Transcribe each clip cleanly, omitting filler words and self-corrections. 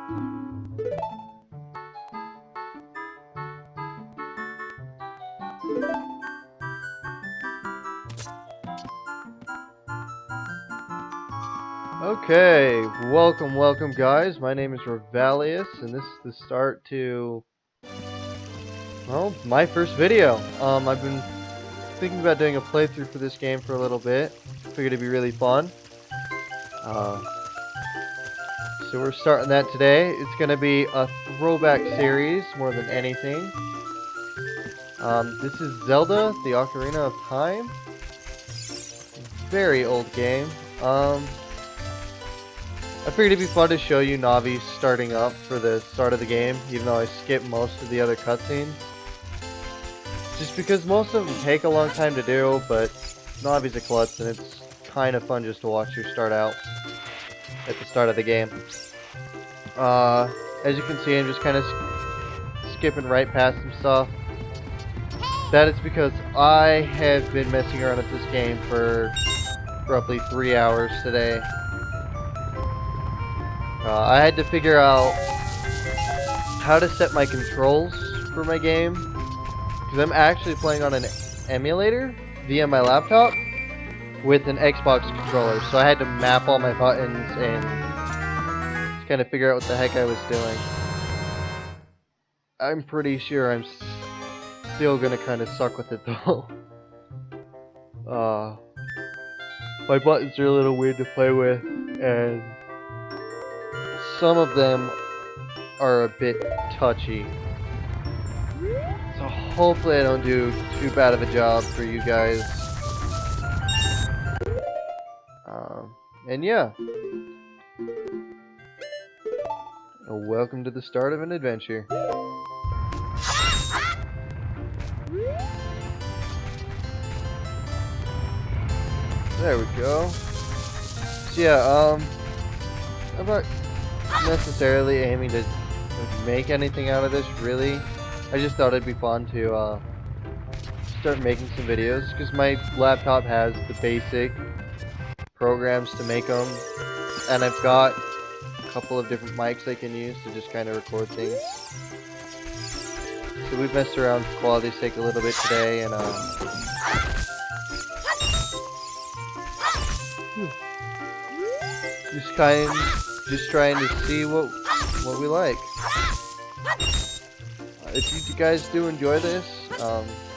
Okay, welcome guys. My name is Revalias, and this is the start to, well, my first video. I've been thinking about doing a playthrough for this game for a little bit. Figured it'd be really fun. So we're starting that today. It's gonna be a throwback series more than anything. This is Zelda, the Ocarina of Time. Very old game. I figured it'd be fun to show you Navi starting up for the start of the game, even though I skipped most of the other cutscenes. Just because most of them take a long time to do, but Navi's a klutz, and it's kind of fun just to watch her start out at the start of the game. As you can see, I'm just kind of skipping right past some stuff. That is because I have been messing around with this game for roughly 3 hours today. I had to figure out how to set my controls for my game, because I'm actually playing on an emulator via my laptop with an Xbox controller, so I had to map all my buttons and just kind of figure out what the heck I was doing. I'm pretty sure I'm still gonna kind of suck with it though. My buttons are a little weird to play with, and some of them are a bit touchy. So hopefully I don't do too bad of a job for you guys. And yeah. Welcome to the start of an adventure. There we go. So yeah, I'm not necessarily aiming to make anything out of this, really. I just thought it'd be fun to start making some videos, because my laptop has the basic programs to make them, and I've got a couple of different mics I can use to just kind of record things. So we've messed around for quality's sake a little bit today, and just trying to see what we like. If you guys do enjoy this,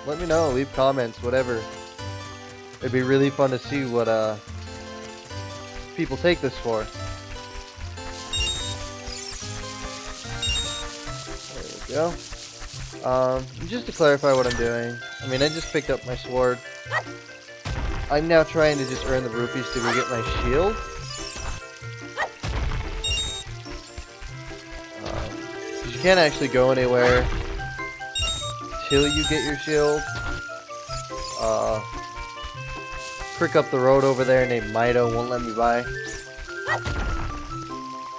let me know, leave comments, whatever. It'd be really fun to see what people take this for. There we go. Just to clarify what I'm doing, I mean, I just picked up my sword. I'm now trying to just earn the rupees to go get my shield. You can't actually go anywhere till you get your shield. Prick up the road over there named Mido won't let me by.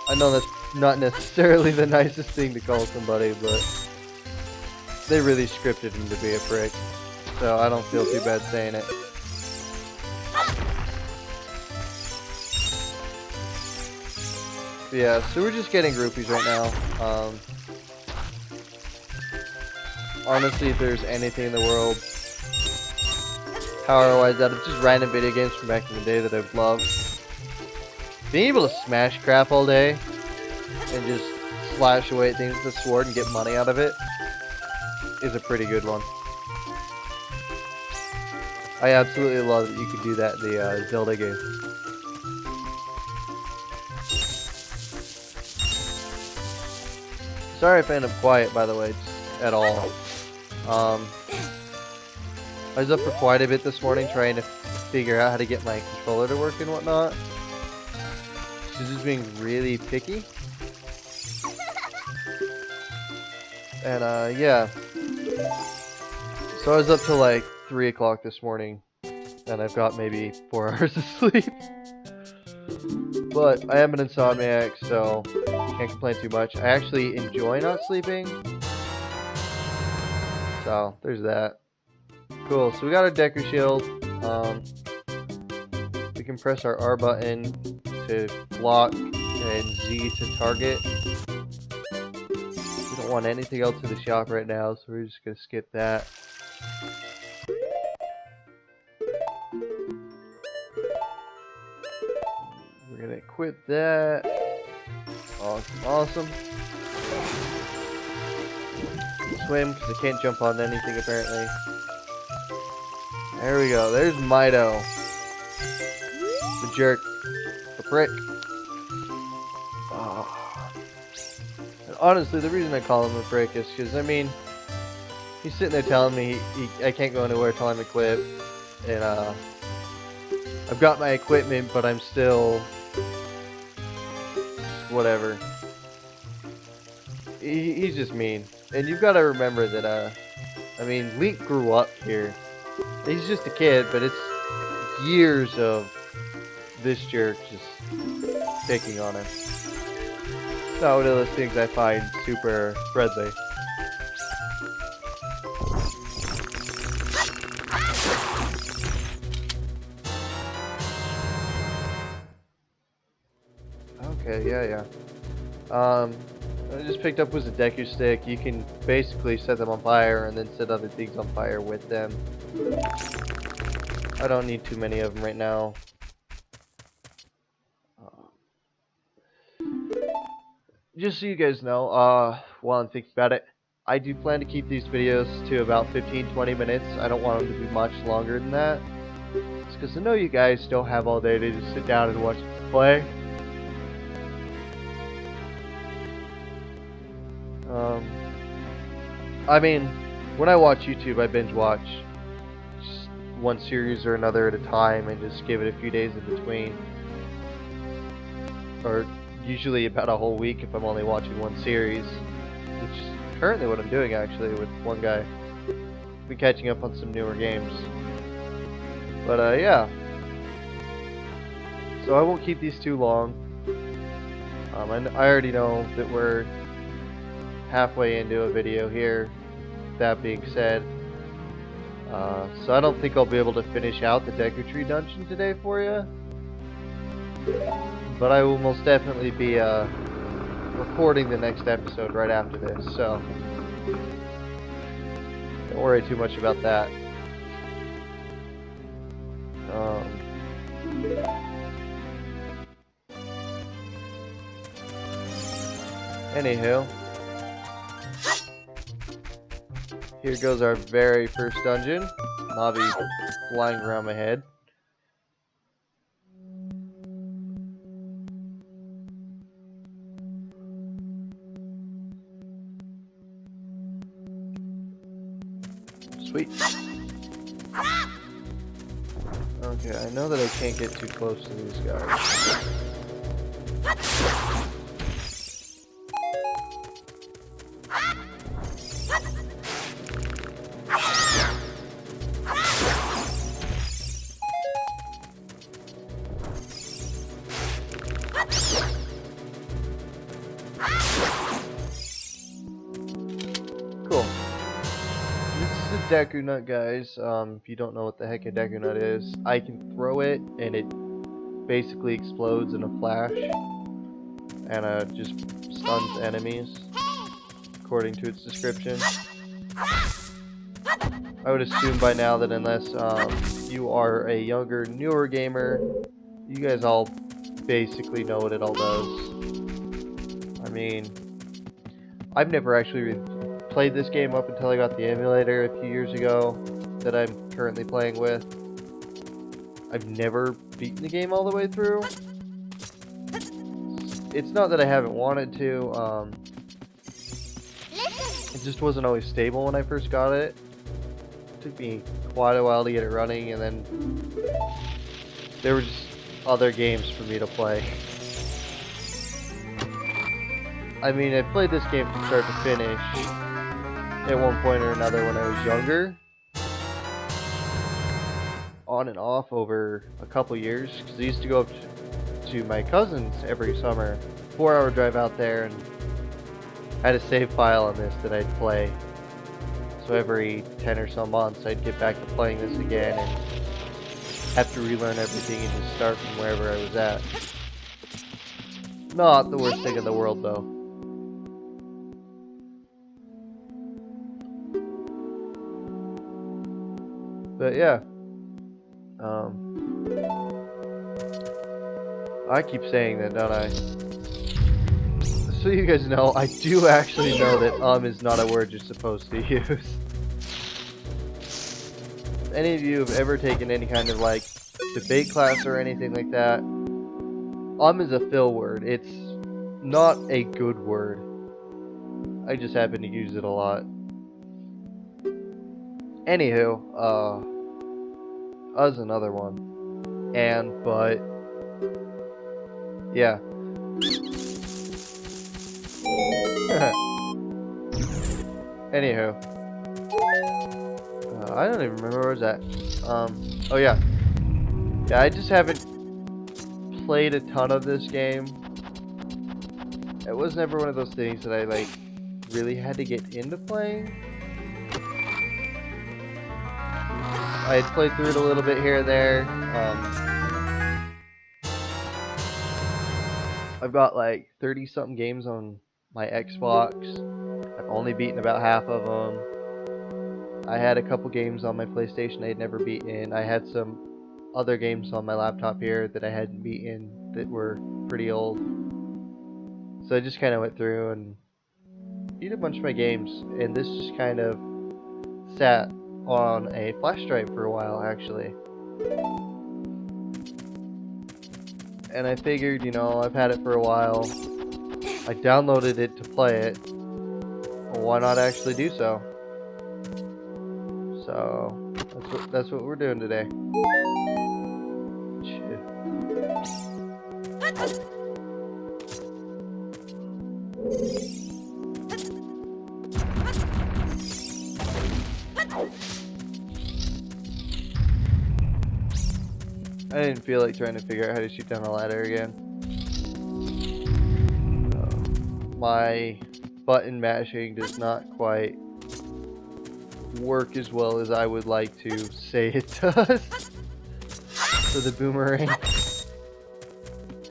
I know that's not necessarily the nicest thing to call somebody, but they really scripted him to be a prick, so I don't feel too bad saying it. Yeah, so we're just getting rupees right now. Honestly, if there's anything in the world power-wise out of just random video games from back in the day that I've loved, being able to smash crap all day and just slash away at things with a sword and get money out of it is a pretty good one. I absolutely love that you could do that in the Zelda game. Sorry if I end up quiet, by the way, at all. I was up for quite a bit this morning trying to figure out how to get my controller to work and whatnot. So just being really picky. And yeah. So I was up till like 3 o'clock this morning, and I've got maybe 4 hours of sleep. But I am an insomniac, so can't complain too much. I actually enjoy not sleeping. So there's that. Cool, so we got our Deku shield. We can press our R button to block and Z to target. want anything else in the shop right now, so we're just gonna skip that. We're gonna equip that. Awesome, awesome. Swim, because I can't jump on anything apparently. There we go. There's Mido. The jerk. The prick. Oh. And honestly, the reason I call him a prick is because, I mean, he's sitting there telling me I can't go anywhere till I'm equipped. And, I've got my equipment, but I'm still... whatever. He's just mean. And you've got to remember that, I mean, Link grew up here. He's just a kid, but it's years of this jerk just picking on him. It's not one of those things I find super friendly. Okay, yeah. I just picked up was a Deku stick. You can basically set them on fire and then set other things on fire with them. I don't need too many of them right now. Just so you guys know, while I'm thinking about it, I do plan to keep these videos to about 15-20 minutes. I don't want them to be much longer than that. It's because I know you guys don't have all day to just sit down and watch me play. I mean, when I watch YouTube, I binge watch just one series or another at a time and just give it a few days in between. Or usually about a whole week if I'm only watching one series. Which is currently what I'm doing actually with one guy. Been catching up on some newer games. But yeah. So I won't keep these too long. I already know that we're halfway into a video here. That being said, so I don't think I'll be able to finish out the Deku Tree dungeon today for you, but I will most definitely be recording the next episode right after this, so don't worry too much about that. Anywho, here goes our very first dungeon. Navi flying around my head. Sweet. Okay, I know that I can't get too close to these guys. Deku Nut, guys. If you don't know what the heck a Deku Nut is, I can throw it and it basically explodes in a flash and just stuns enemies according to its description. I would assume by now that unless you are a younger, newer gamer, you guys all basically know what it all does. I mean, I've never actually played this game up until I got the emulator a few years ago that I'm currently playing with. I've never beaten the game all the way through. It's not that I haven't wanted to, it just wasn't always stable when I first got it. It took me quite a while to get it running, and then there were just other games for me to play. I mean, I played this game from start to finish at one point or another when I was younger, on and off over a couple years, because I used to go up to my cousin's every summer, 4-hour drive out there, and had a save file on this that I'd play. So every 10 or so months I'd get back to playing this again and have to relearn everything and just start from wherever I was at. Not the worst thing in the world though. But yeah, I keep saying that, don't I? So you guys know, I do actually know that is not a word you're supposed to use. If any of you have ever taken any kind of like debate class or anything like that, is a fill word. It's not a good word. I just happen to use it a lot. Anywho, is another one. And, but, yeah. Anywho. I don't even remember where I was at. Oh yeah. Yeah, I just haven't played a ton of this game. It was never one of those things that I, like, really had to get into playing. I had played through it a little bit here and there. I've got like 30-something games on my Xbox. I've only beaten about half of them. I had a couple games on my PlayStation I had never beaten. I had some other games on my laptop here that I hadn't beaten that were pretty old. So I just kind of went through and beat a bunch of my games, and this just kind of sat on a flash drive for a while, actually. And I figured, you know, I've had it for a while. I downloaded it to play it. Well, why not actually do so? So that's what we're doing today. Shit. I didn't feel like trying to figure out how to shoot down a ladder again. My button mashing does not quite work as well as I would like to say it does for the boomerang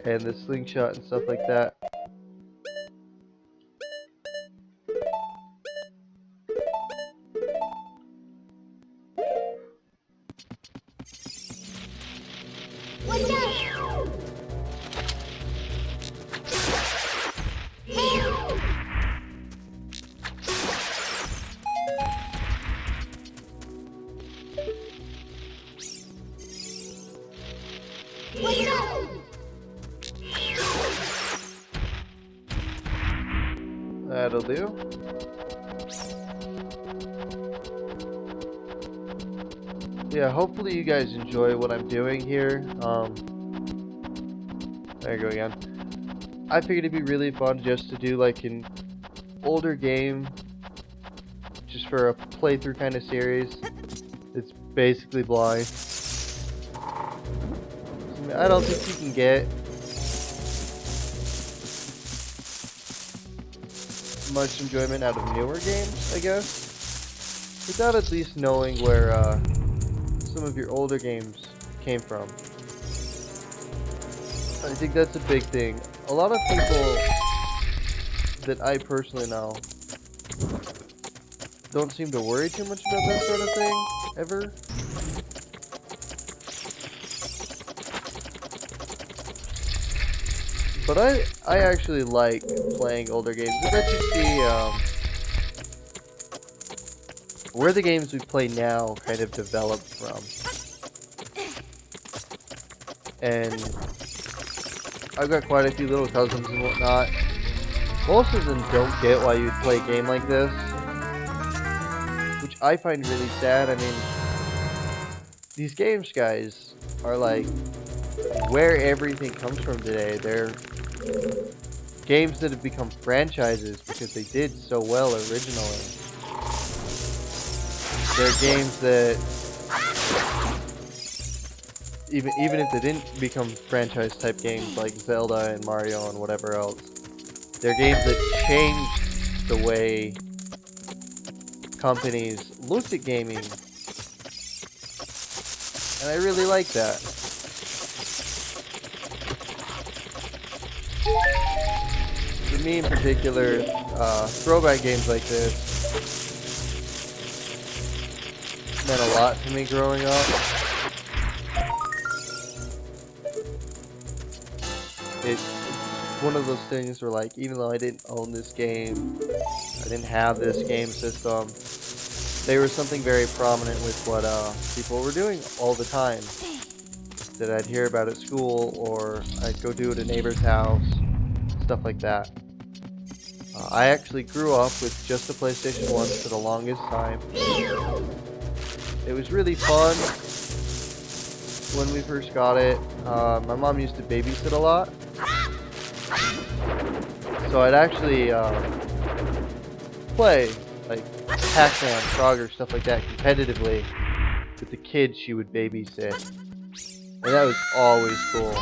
and the slingshot and stuff like that. That'll do. Yeah, hopefully you guys enjoy what I'm doing here. There you go again. I figured it'd be really fun just to do like an older game, just for a playthrough kind of series. It's basically blind. I don't think you can get much enjoyment out of newer games, I guess, without at least knowing where some of your older games came from. I think that's a big thing. A lot of people that I personally know don't seem to worry too much about that sort of thing, ever. But I actually like playing older games. It lets you see where the games we play now kind of developed from. And I've got quite a few little cousins and whatnot. Most of them don't get why you'd play a game like this, which I find really sad. I mean, these games, guys, are like where everything comes from today. They're games that have become franchises because they did so well originally. They're games that even if they didn't become franchise type games like Zelda and Mario and whatever else, they're games that changed the way companies looked at gaming. And I really like that. For me in particular, throwback games like this meant a lot to me growing up. It's one of those things where, like, even though I didn't own this game, I didn't have this game system, they were something very prominent with what people were doing all the time that I'd hear about at school, or I'd go do at a neighbor's house, stuff like that. I actually grew up with just the PlayStation 1 for the longest time. It was really fun when we first got it. My mom used to babysit a lot, so I'd actually play like Pac-Man, Frogger, stuff like that competitively with the kids she would babysit, and that was always cool.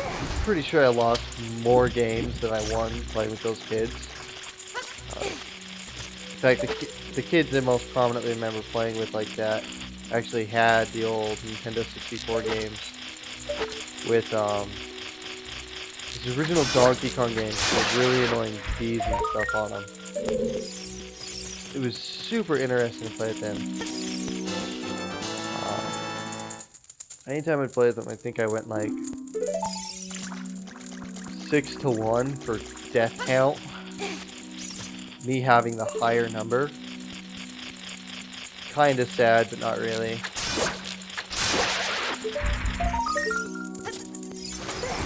I'm pretty sure I lost more games than I won playing with those kids. In fact, the kids that most prominently remember playing with like that actually had the old Nintendo 64 games with these original Donkey Kong games with really annoying bees and stuff on them. It was super interesting to play with them. Anytime I played them, I think I went like 6-1 for death count. Me having the higher number. Kinda sad, but not really.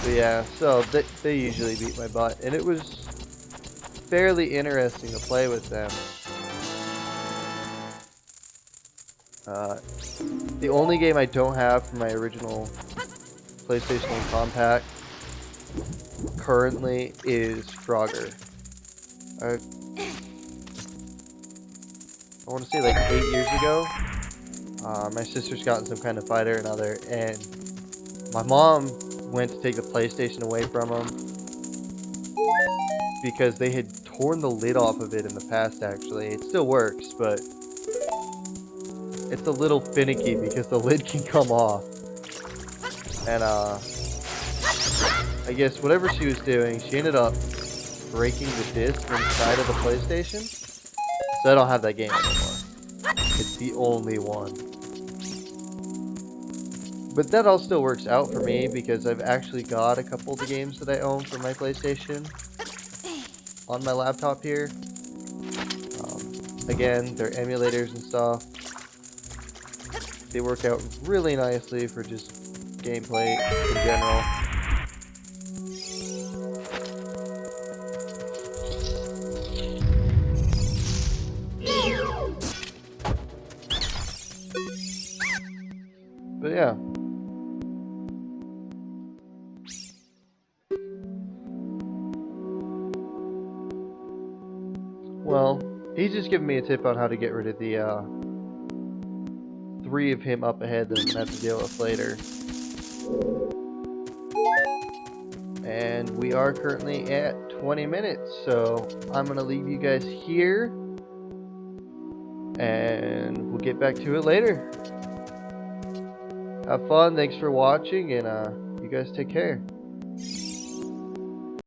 But yeah, so they usually beat my butt, and it was fairly interesting to play with them. The only game I don't have from my original PlayStation 1 Compact currently is Frogger. I want to say like 8 years ago, my sister's gotten some kind of fight or another, and my mom went to take the PlayStation away from them because they had torn the lid off of it in the past. Actually, it still works, but it's a little finicky because the lid can come off. And I guess whatever she was doing, she ended up breaking the disc inside of the PlayStation. So I don't have that game anymore. It's the only one. But that all still works out for me because I've actually got a couple of the games that I own for my PlayStation on my laptop here. Again, they're emulators and stuff. They work out really nicely for just gameplay in general. But yeah. Well, he's just giving me a tip on how to get rid of the 3 of him up ahead that I'm gonna have to deal with later. And we are currently at 20 minutes, so I'm gonna leave you guys here, and we'll get back to it later. Have fun, thanks for watching, and you guys take care.